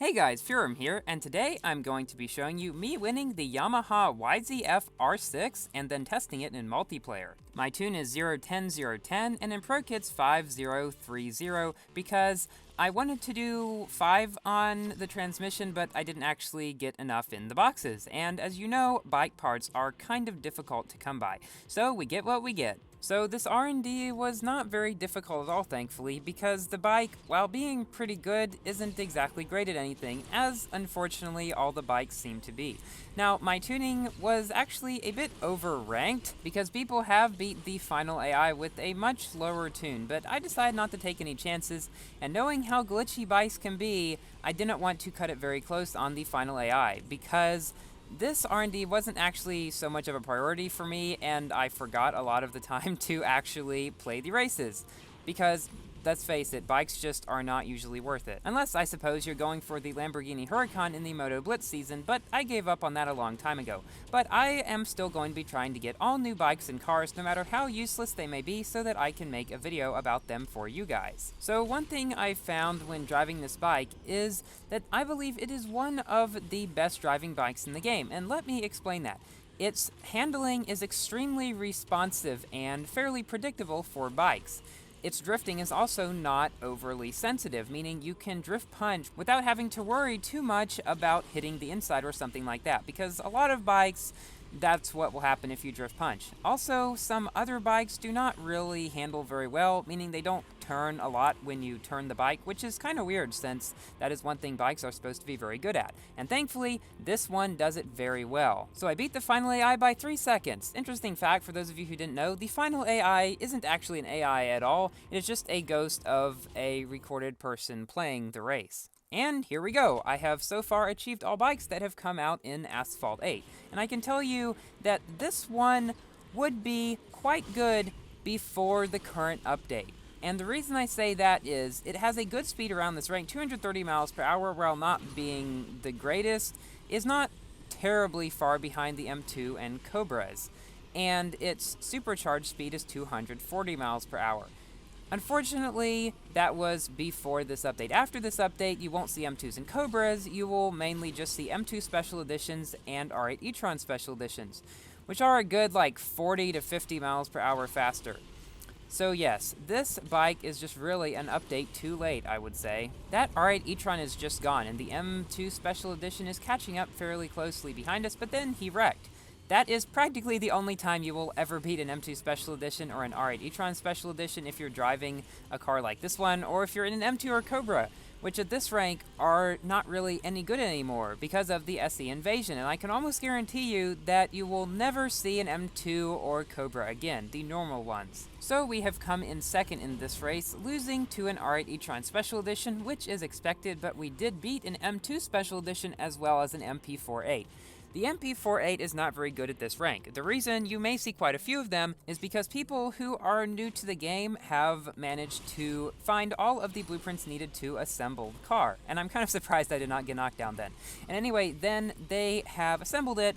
Hey guys, Furum here, and today I'm going to be showing you me winning the Yamaha YZF-R6 and then testing it in multiplayer. My tune is 010010 and in Pro Kit's 5030 because I wanted to do 5 on the transmission, but I didn't actually get enough in the boxes. And as you know, bike parts are kind of difficult to come by, so we get what we get. So this R&D was not very difficult at all, thankfully, because the bike, while being pretty good, isn't exactly great at anything, as unfortunately all the bikes seem to be. Now, my tuning was actually a bit over-ranked, because people have beat the final AI with a much lower tune, but I decided not to take any chances, and knowing how glitchy bikes can be, I didn't want to cut it very close on the final AI, because this R&D wasn't actually so much of a priority for me, and I forgot a lot of the time to actually play the races. Because, let's face it, bikes just are not usually worth it. Unless, I suppose, you're going for the Lamborghini Huracan in the Moto Blitz season, but I gave up on that a long time ago. But I am still going to be trying to get all new bikes and cars, no matter how useless they may be, so that I can make a video about them for you guys. So one thing I found when driving this bike is that I believe it is one of the best driving bikes in the game, and let me explain that. Its handling is extremely responsive and fairly predictable for bikes. Its drifting is also not overly sensitive, meaning you can drift punch without having to worry too much about hitting the inside or something like that, because a lot of bikes, that's what will happen if you drift punch. Also, some other bikes do not really handle very well, meaning they don't turn a lot when you turn the bike, which is kind of weird since that is one thing bikes are supposed to be very good at. And thankfully, this one does it very well. So I beat the final AI by 3 seconds. Interesting fact for those of you who didn't know, the final AI isn't actually an AI at all, it is just a ghost of a recorded person playing the race. And here we go, I have so far achieved all bikes that have come out in Asphalt 8. And I can tell you that this one would be quite good before the current update. And the reason I say that is, it has a good speed around this rank, 230 miles per hour, while not being the greatest, is not terribly far behind the M2 and Cobras. And its supercharged speed is 240 miles per hour. Unfortunately, that was before this update. After this update, you won't see M2s and Cobras, you will mainly just see M2 Special Editions and R8 e-tron Special Editions, which are a good like 40 to 50 miles per hour faster. So yes, this bike is just really an update too late, I would say. That R8 e-tron is just gone, and the M2 Special Edition is catching up fairly closely behind us, but then he wrecked. That is practically the only time you will ever beat an M2 Special Edition or an R8 e-tron Special Edition if you're driving a car like this one, or if you're in an M2 or Cobra, which at this rank are not really any good anymore because of the SE invasion, and I can almost guarantee you that you will never see an M2 or Cobra again, the normal ones. So we have come in second in this race, losing to an R8 e-tron Special Edition, which is expected, but we did beat an M2 Special Edition as well as an MP48. The MP48 is not very good at this rank. The reason you may see quite a few of them is because people who are new to the game have managed to find all of the blueprints needed to assemble the car. And I'm kind of surprised I did not get knocked down then. And anyway, then they have assembled it,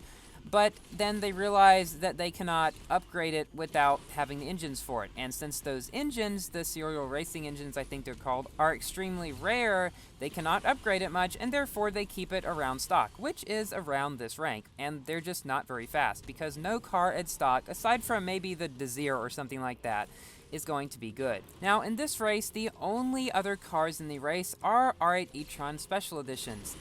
but then they realize that they cannot upgrade it without having the engines for it. And since those engines, the serial racing engines I think they're called, are extremely rare, they cannot upgrade it much, and therefore they keep it around stock, which is around this rank. And they're just not very fast, because no car at stock, aside from maybe the Desire or something like that, is going to be good. Now, in this race, the only other cars in the race are R8 e-tron Special Editions.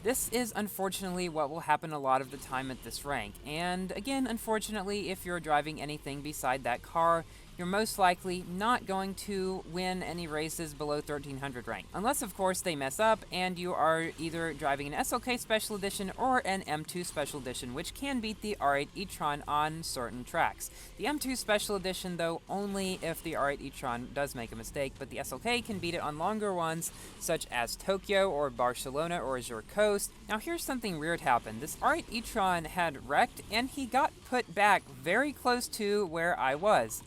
This is unfortunately what will happen a lot of the time at this rank, and again, unfortunately, if you're driving anything beside that car, you're most likely not going to win any races below 1300 rank. Unless, of course, they mess up and you are either driving an SLK Special Edition or an M2 Special Edition, which can beat the R8 e-tron on certain tracks. The M2 Special Edition, though, only if the R8 e-tron does make a mistake, but the SLK can beat it on longer ones, such as Tokyo or Barcelona or Azure Coast. Now, here's something weird happened. This R8 e-tron had wrecked, and he got put back very close to where I was,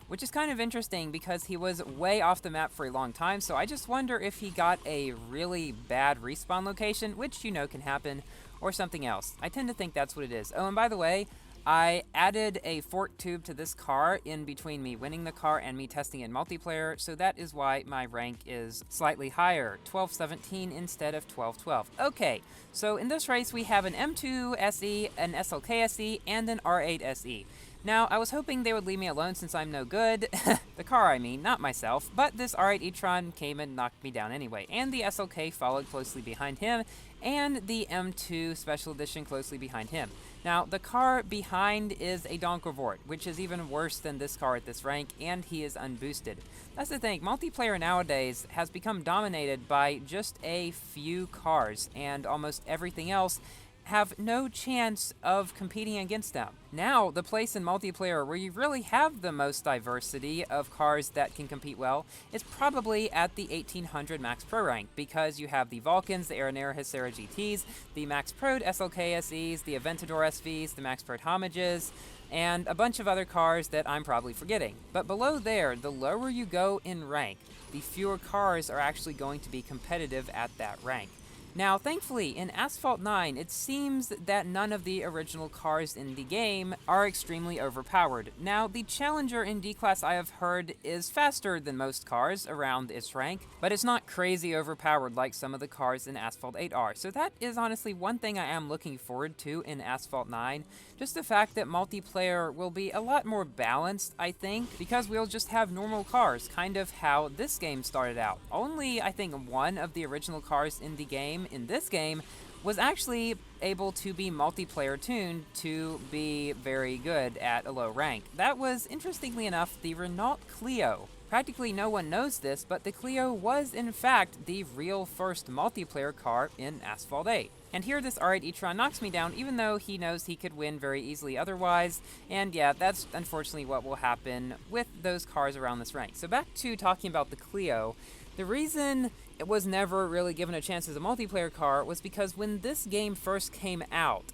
which is kind of interesting because he was way off the map for a long time, so I just wonder if he got a really bad respawn location, which you know can happen, or something else. I tend to think that's what it is. Oh, and by the way, I added a fork tube to this car in between me winning the car and me testing it in multiplayer, so that is why my rank is slightly higher, 1217 instead of 1212. Okay, so in this race we have an M2 SE, an SLK SE, and an R8 SE. Now, I was hoping they would leave me alone since I'm no good. The car, I mean, not myself. But this R8 e-tron came and knocked me down anyway. And the SLK followed closely behind him, and the M2 Special Edition closely behind him. Now, the car behind is a Donkervort, which is even worse than this car at this rank, and he is unboosted. That's the thing, multiplayer nowadays has become dominated by just a few cars, and almost everything else have no chance of competing against them. Now, the place in multiplayer where you really have the most diversity of cars that can compete well is probably at the 1800 Max Pro rank, because you have the Vulcans, the Aranera Hysera GTs, the Max Pro SLK SEs, the Aventador SVs, the Max Pro Homages, and a bunch of other cars that I'm probably forgetting. But below there, the lower you go in rank, the fewer cars are actually going to be competitive at that rank. Now, thankfully, in Asphalt 9, it seems that none of the original cars in the game are extremely overpowered. Now, the Challenger in D-Class, I have heard, is faster than most cars around its rank, but it's not crazy overpowered like some of the cars in Asphalt 8 are. So that is honestly one thing I am looking forward to in Asphalt 9. Just the fact that multiplayer will be a lot more balanced, I think, because we'll just have normal cars, kind of how this game started out. Only, I think, one of the original cars in the game, in this game, was actually able to be multiplayer tuned to be very good at a low rank. That was, interestingly enough, the Renault Clio. Practically no one knows this, but the Clio was in fact the real first multiplayer car in Asphalt 8. And here this R8 e-tron knocks me down even though he knows he could win very easily otherwise, and yeah, that's unfortunately what will happen with those cars around this rank. So back to talking about the Clio, the reason it was never really given a chance as a multiplayer car was because when this game first came out,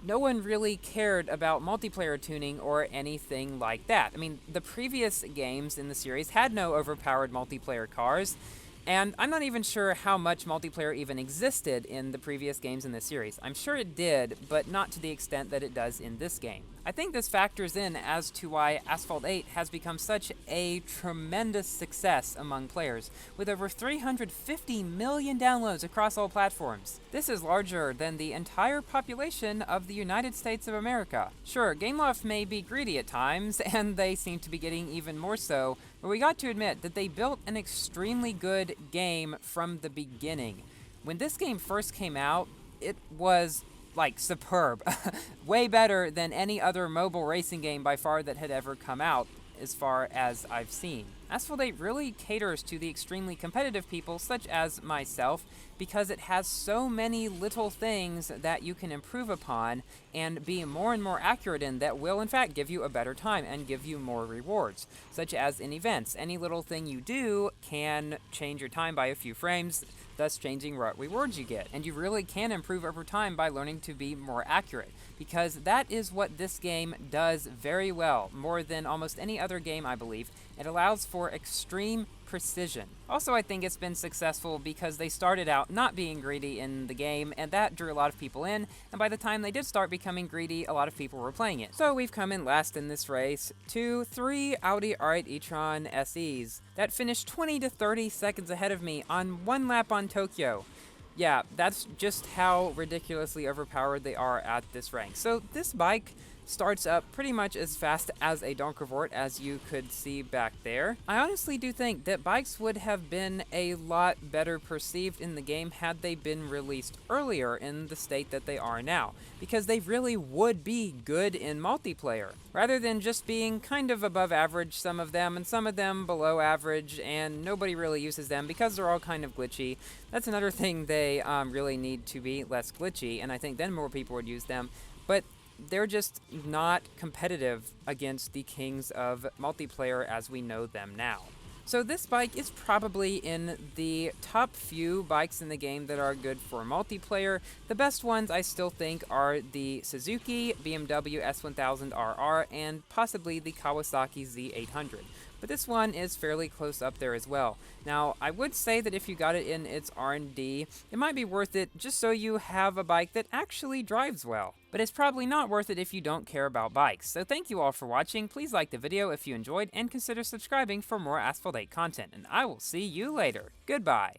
no one really cared about multiplayer tuning or anything like that. I mean, the previous games in the series had no overpowered multiplayer cars, and I'm not even sure how much multiplayer even existed in the previous games in this series. I'm sure it did, but not to the extent that it does in this game. I think this factors in as to why Asphalt 8 has become such a tremendous success among players, with over 350 million downloads across all platforms. This is larger than the entire population of the United States of America. Sure, Gameloft may be greedy at times, and they seem to be getting even more so, but we got to admit that they built an extremely good game from the beginning. When this game first came out, it was like superb. Way better than any other mobile racing game by far that had ever come out, as far as I've seen. Asphalt 8 really caters to the extremely competitive people such as myself because it has so many little things that you can improve upon and be more and more accurate in that will in fact give you a better time and give you more rewards, such as in events. Any little thing you do can change your time by a few frames, thus changing what rewards you get. And you really can improve over time by learning to be more accurate, because that is what this game does very well, more than almost any other game, I believe. It allows for extreme precision. Also, I think it's been successful because they started out not being greedy in the game, and that drew a lot of people in, and by the time they did start becoming greedy, a lot of people were playing it. So we've come in last in this race to 3 Audi R8 e-tron SEs that finished 20 to 30 seconds ahead of me on one lap on Tokyo. Yeah, that's just how ridiculously overpowered they are at this rank. So this bike starts up pretty much as fast as a Donkervort, as you could see back there. I honestly do think that bikes would have been a lot better perceived in the game had they been released earlier in the state that they are now, because they really would be good in multiplayer, rather than just being kind of above average, some of them, and some of them below average, and nobody really uses them because they're all kind of glitchy. That's another thing they really need to be less glitchy, and I think then more people would use them, but they're just not competitive against the kings of multiplayer as we know them now. So this bike is probably in the top few bikes in the game that are good for multiplayer. The best ones I still think are the Suzuki, BMW S1000RR, and possibly the Kawasaki Z800. but this one is fairly close up there as well. Now, I would say that if you got it in its R&D, it might be worth it just so you have a bike that actually drives well. But it's probably not worth it if you don't care about bikes. So thank you all for watching. Please like the video if you enjoyed and consider subscribing for more Asphalt 8 content. And I will see you later. Goodbye.